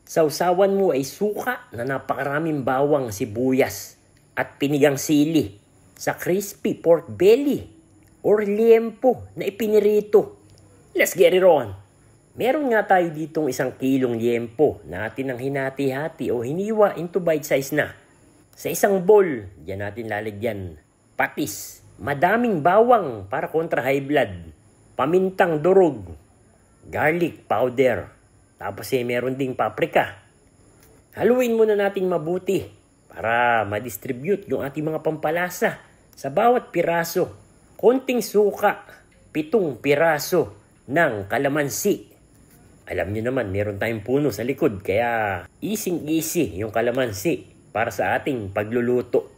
Sausawan mo ay suka na napakaraming bawang, sibuyas at pinigang sili sa crispy pork belly or liempo na ipinirito. Let's get it on! Meron nga tayo ditong 1 kilong liempo na atin ang hinati-hati o hiniwa into bite size na. Sa isang bowl, diyan natin lalagyan patis, madaming bawang para kontra high blood, pamintang durog, garlic powder, tapos meron ding paprika. Haluin muna natin mabuti para ma-distribute yung ating mga pampalasa sa bawat piraso. Konting suka, 7 piraso ng kalamansi. Alam niyo naman, meron tayong puno sa likod, kaya easy yung kalamansi para sa ating pagluluto.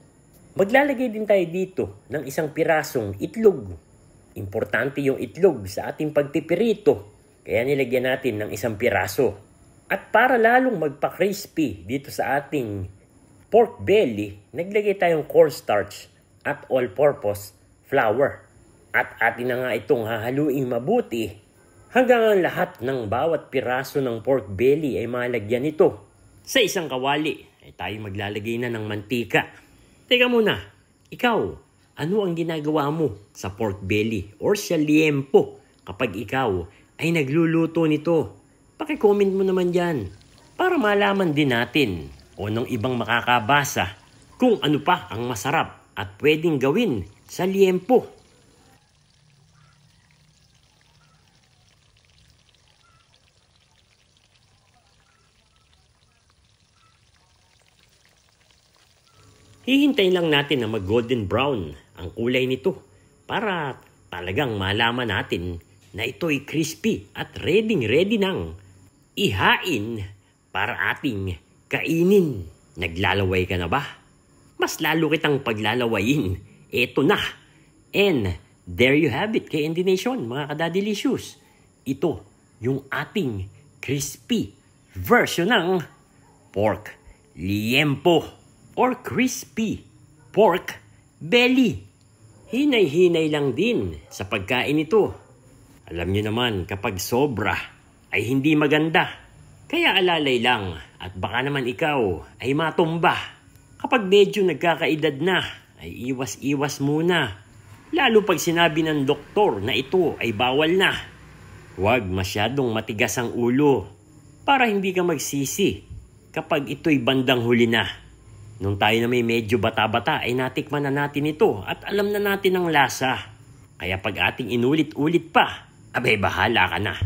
Maglalagay din tayo dito ng 1 pirasong itlog. Importante yung itlog sa ating pagpipirito, kaya nilagyan natin ng 1 piraso. At para lalong magpa-crispy dito sa ating pork belly, naglagay tayong cornstarch at all-purpose flour. At atin na nga itong hahaluin mabuti hanggang ang lahat ng bawat piraso ng pork belly ay malagyan nito. Sa isang kawali ay tayo maglalagay na ng mantika. Teka muna, ikaw, ano ang ginagawa mo sa pork belly or sa liempo kapag ikaw ay nagluluto nito? Paki-comment mo naman dyan para malaman din natin o nung ibang makakabasa kung ano pa ang masarap at pwedeng gawin sa liempo. Hihintayin lang natin na mag-golden brown ang kulay nito para talagang malaman natin na ito'y crispy at ready nang ihain para ating kainin. Naglalaway ka na ba? Mas lalo kitang paglalawayin. Eto na. And there you have it, KND Nation, mga kadadilicious. Ito yung ating crispy version ng pork liempo or crispy pork belly. Hinay-hinay lang din sa pagkain ito. Alam niyo naman, kapag sobra ay hindi maganda. Kaya alalay lang at baka naman ikaw ay matumba. Kapag medyo nagkakaedad na, ay iwas-iwas muna. Lalo pag sinabi ng doktor na ito ay bawal na. Huwag masyadong matigas ang ulo para hindi ka magsisi kapag ito'y bandang huli na. Nung tayo na may medyo bata-bata ay natikman na natin ito at alam na natin ang lasa. Kaya pag ating inulit-ulit pa, abay bahala ka na.